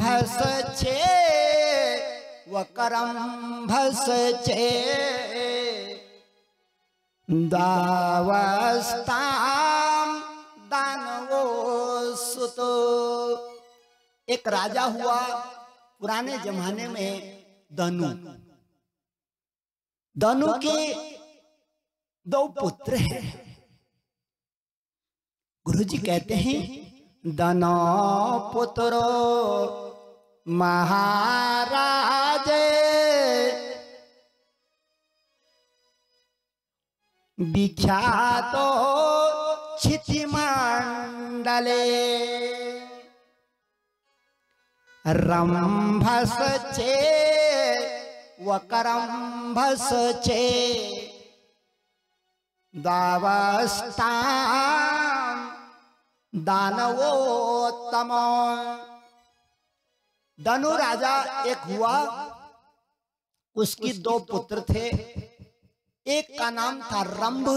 छे व करम्भस छे दावस्ताम दानवो सुतो। एक राजा हुआ पुराने जमाने में धनु। धनु के 2 पुत्र हैं। गुरुजी कहते हैं धनो पुत्रो महाराज विख्यातो क्षितिमंडले रंभस चे व करम्भस चे दावस्ताम दानवोत्तम। धनु राजा एक हुआ, उसकी 2 पुत्र थे। एक का नाम था रंभ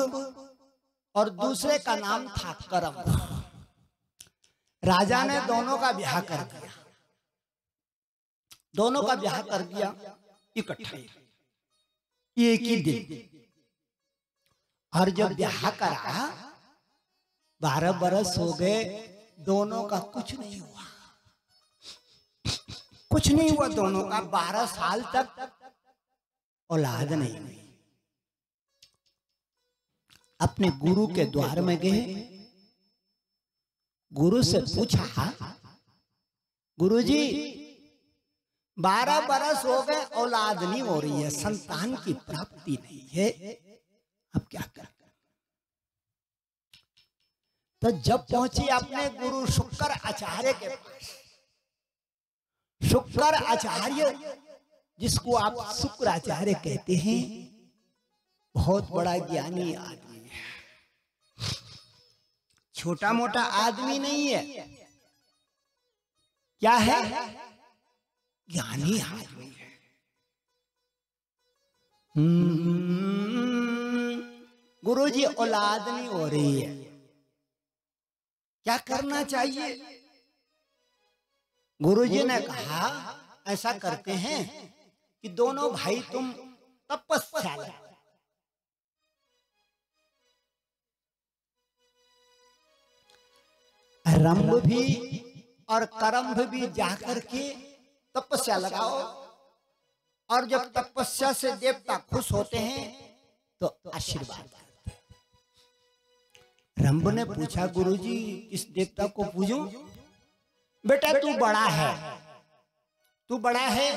और दूसरे का नाम था करम्भ। राजा ने दोनों का ब्याह कर दिया। दोनों का ब्याह कर दिया इकट्ठे एक ही दिन। और जब ब्याह करा 12 बरस हो गए, दोनों का कुछ नहीं हुआ। कुछ नहीं हुआ दोनों का। 12 साल तक औलाद नहीं हुई। अपने गुरु के द्वार में गए, गुरु से पूछा, गुरुजी 12 बरस हो गए, औलाद नहीं हो रही है, संतान की प्राप्ति नहीं है, अब क्या करें? तो जब पहुंची अपने गुरु शुक्र आचार्य के पास, शुक्र आचार्य जिसको आप शुक्राचार्य कहते हैं, बहुत बड़ा ज्ञानी आदमी है, छोटा मोटा आदमी नहीं है। क्या है? ज्ञानी आदमी है। गुरुजी औलाद नहीं हो रही है, क्या करना चाहिए? गुरुजी ने कहा ऐसा करते हैं कि दोनों भाई तुम तपस्या करो। रंभ भी और करम्भ भी जाकर के तपस्या लगाओ, और जब तपस्या से देवता खुश होते हैं तो आशीर्वाद करते हैं। रंभ ने पूछा गुरुजी किस देवता को पूजूं? बेटा तू बड़ा है, तू बड़ा है,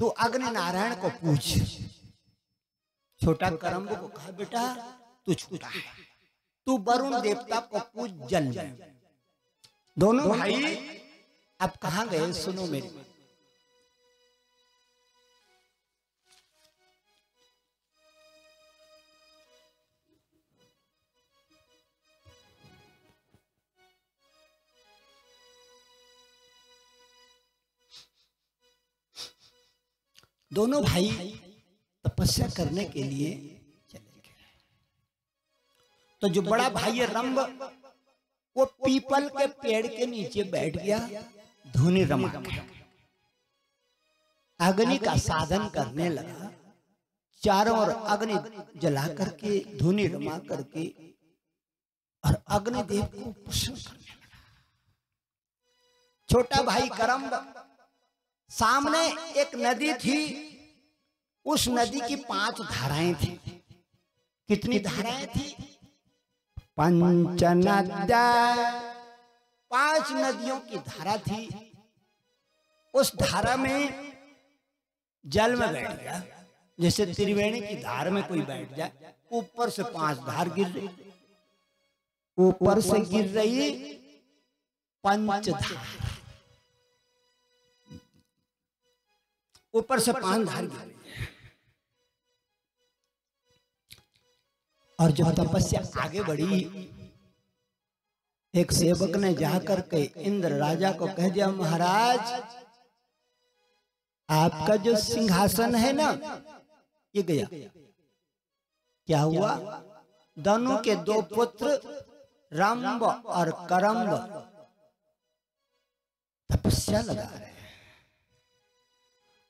तू अग्नि नारायण को पूछ। छोटा करम्भ को कहा बेटा तू छोटा है, तू वरुण देवता को पूछ जल में। दोनों भाई अब कहां गए? सुनो मेरी बात। दोनों भाई तपस्या करने के लिए चले गए। तो जो बड़ा भाई है रंभ, वो पीपल के पेड़ के नीचे बैठ गया, धुनी रमा के अग्नि का साधन करने लगा। चारों ओर अग्नि जला करके, धुनी रमा करके, और अग्निदेव को प्रसन्न करने लगा। छोटा भाई करम्भ, सामने एक नदी थी, उस नदी की 5 धाराएं थी। कितनी धाराएं थी? 5 नद्या, 5 नदियों की धारा थी। उस धारा में जल में बैठ गया, जैसे त्रिवेणी की धार में कोई बैठ जाए। ऊपर से 5 धार गिर रही, ऊपर से गिर रही पंचधार, ऊपर से 5 धार गिर रही। और जब तपस्या आगे बढ़ी, एक सेवक ने जाकर के इंद्र राजा को कह दिया, महाराज आपका जो सिंहासन है ना, ये गया। क्या हुआ? धनु के 2 पुत्र रंभ और करम्भ तपस्या लगा रहे हैं।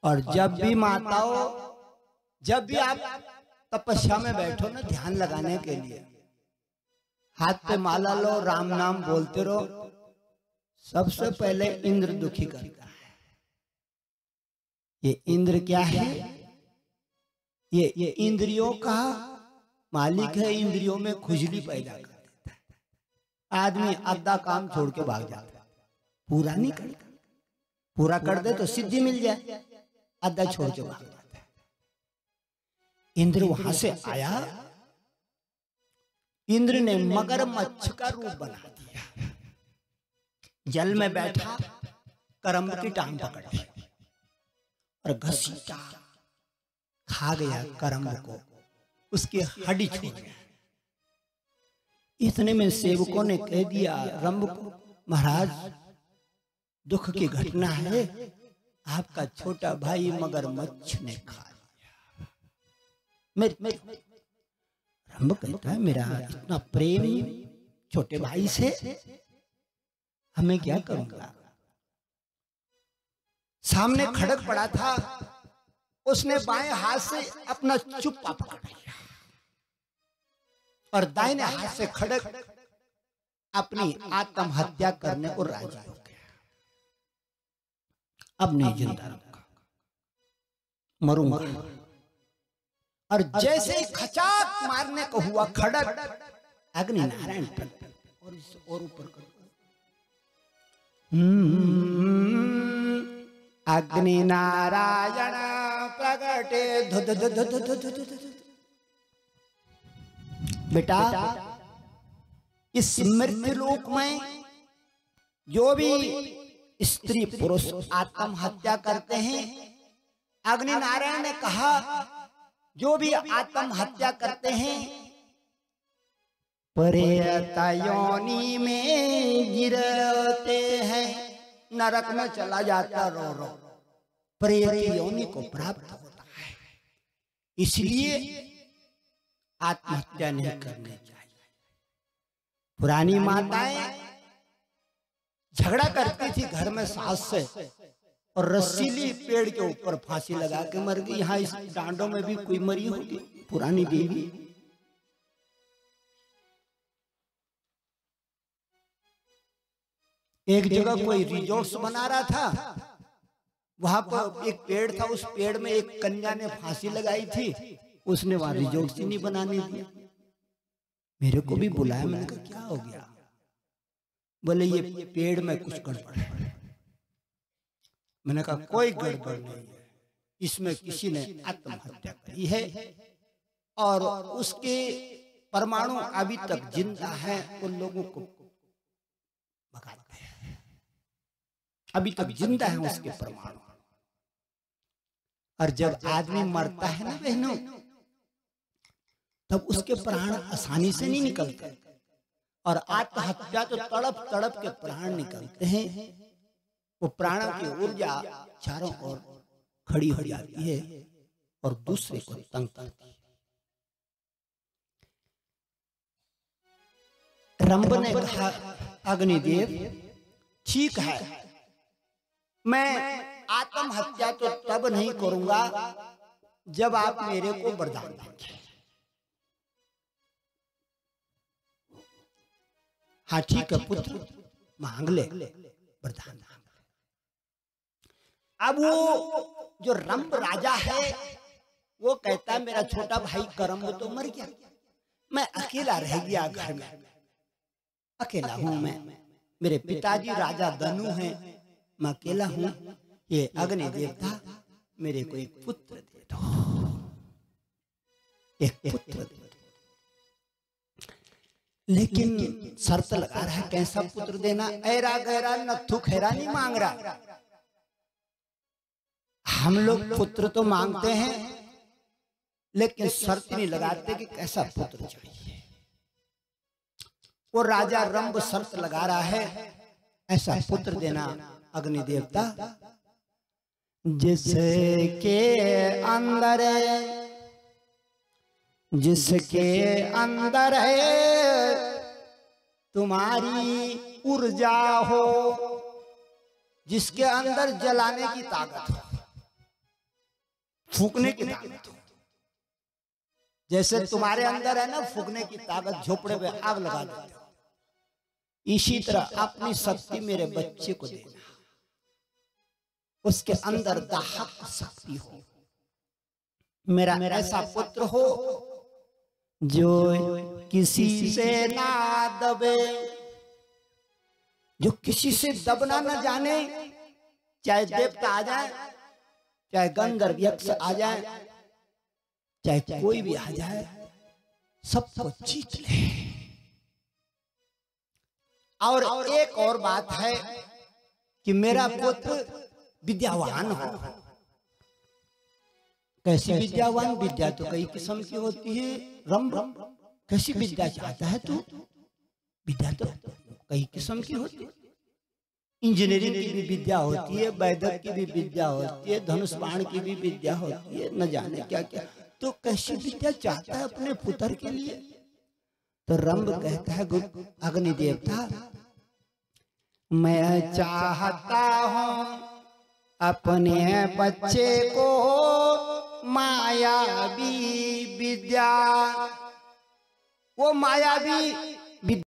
और जब भी माताओं, जब भी आप तपस्या में बैठो ना ध्यान लगाने के लिए, हाथ पे माला लो, राम नाम बोलते रहो। सबसे पहले इंद्र दुखी करता है। ये इंद्र क्या है? ये इंद्रियों का मालिक है। इंद्रियों में खुजली पैदा कर देता है। आदमी आधा काम छोड़ के भाग जाता है, पूरा नहीं करता। पूरा कर दे तो सिद्धि मिल जाए, आधा छोड़ के भाग जाता है। इंद्र वहां से आया, इंद्र ने मगरमच्छ का रूप बना दिया। जल में बैठा, करम्ब की टांग पकड़ ली और घसीटा, खा गया करम्ब को, उसकी हड्डी छूट गया। इतने में सेवकों ने कह दिया रंभ को, महाराज दुख की घटना है, आपका छोटा भाई मगरमच्छ ने खा लिया। रंभ कहता है मेरा इतना प्रेम छोटे भाई से, हमें क्या करूंगा। सामने खड़ग पड़ा था, उसने बाएं हाथ से अपना चुप्पा पकड़ लिया और दाहिने हाथ से खड़ग अपनी आत्महत्या करने को राजी हो गया। अब नहीं जिंदा रहूंगा, मरूंगा। और जैसे खचाक मारने को हुआ, खड़ग अग्नि नारायण और इसे और ऊपर कर, अग्नि नारायण प्रगटे धुध धुध धुध धुध। बेटा इस मृत्यु लोक में जो भी स्त्री पुरुष आत्महत्या करते हैं, अग्नि नारायण ने कहा जो भी आत्महत्या करते हैं प्रेत योनि में गिरते हैं, नरक में चला जाता रो रो, प्रेत योनि को प्राप्त होता है। इसलिए आत्महत्या नहीं करनी चाहिए। पुरानी माताएं झगड़ा करती थी घर में सास से, और रस्सीली पेड़ के ऊपर फांसी लगा के मर गई। यहाँ इस डांडों में भी कोई मरी होगी पुरानी देवी। एक जगह कोई रिजोर्ट्स बना रहा था, वहां पर एक पेड़ था, उस पेड़ में एक कन्या ने फांसी लगाई थी, उसने वहां रिजोर्ट्स ही नहीं बनाने दिया। मेरे को भी बुलाया, मैंने कहा क्या हो गया? बोले ये पेड़ में कुछ गड़बड़ है। मैंने कहा कोई गड़बड़ नहीं है, इसमें किसी ने आत्महत्या करी है और उसके परमाणु अभी तक जिंदा है, उन लोगों को भगाते हैं, अभी तक जिंदा है उसके परमाणु। और जब आदमी मरता है ना बहनों, तब उसके प्राण आसानी से नहीं निकलते, और आत्महत्या तो तड़प तड़प के प्राण निकलते हैं। वो प्राणों की ऊर्जा चारों ओर खड़ी हो जाती है और दूसरे को तंग करती है। रंभ ने कहा अग्निदेव ठीक है, मैं आत्महत्या तो तब नहीं करूंगा जब आप मेरे को वरदान देंगे। हाँ ठीक है पुत्र, मांग ले वरदान। अब वो जो रंभ राजा है वो कहता है मेरा छोटा भाई करम्ब तो मर गया, मैं अकेला रह गया घर में, अकेला हूं मैं, मेरे पिताजी राजा धनु हैं, मैं अकेला हूं। ये अग्नि देवता मेरे को एक पुत्र दे दो, एक पुत्र दे दो। लेकिन शर्त लगा रहा है, कैसा पुत्र देना? ऐरा गहरा नथु खैरा नहीं मांग रहा। हम लोग पुत्र तो मांगते हैं लेकिन शर्त नहीं लगाते कि कैसा पुत्र चाहिए। वो राजा रंभ शर्त लगा रहा है, ऐसा पुत्र देना अग्नि देवता जिसके अंदर है तुम्हारी ऊर्जा हो, जिसके अंदर जलाने की ताकत हो, फूकने की ताकत हो। जैसे तुम्हारे अंदर है ना फूकने की ताकत, झोपड़े पे आग लगा देते हो, इसी तरह अपनी शक्ति मेरे बच्चे को देना, उसके अंदर दाहक शक्ति हो। मेरा ऐसा पुत्र हो जो किसी से ना दबे, जो किसी से दबना न जाने, चाहे देवता आ जाए, चाहे गंधर्व यक्ष आ जाए, चाहे कोई भी आ जाए, सबको जीत ले। और एक और बात है कि मेरा पुत्र विद्यावान हो। कैसी विद्यावान? विद्या तो कई किस्म की होती है। रम कैसी विद्या चाहता है तू? विद्या तो कई किस्म की होती है। इंजीनियरिंग की भी विद्या होती है, वैद्य की भी विद्या होती है, धनुष बाण की भी विद्या होती है, न जाने क्या क्या। तो कैसी विद्या चाहता है अपने पुत्र के लिए? तो रंभ कहता है अग्नि देवता, मैं चाहता हूं अपने बच्चे को मायावी विद्या, वो मायावी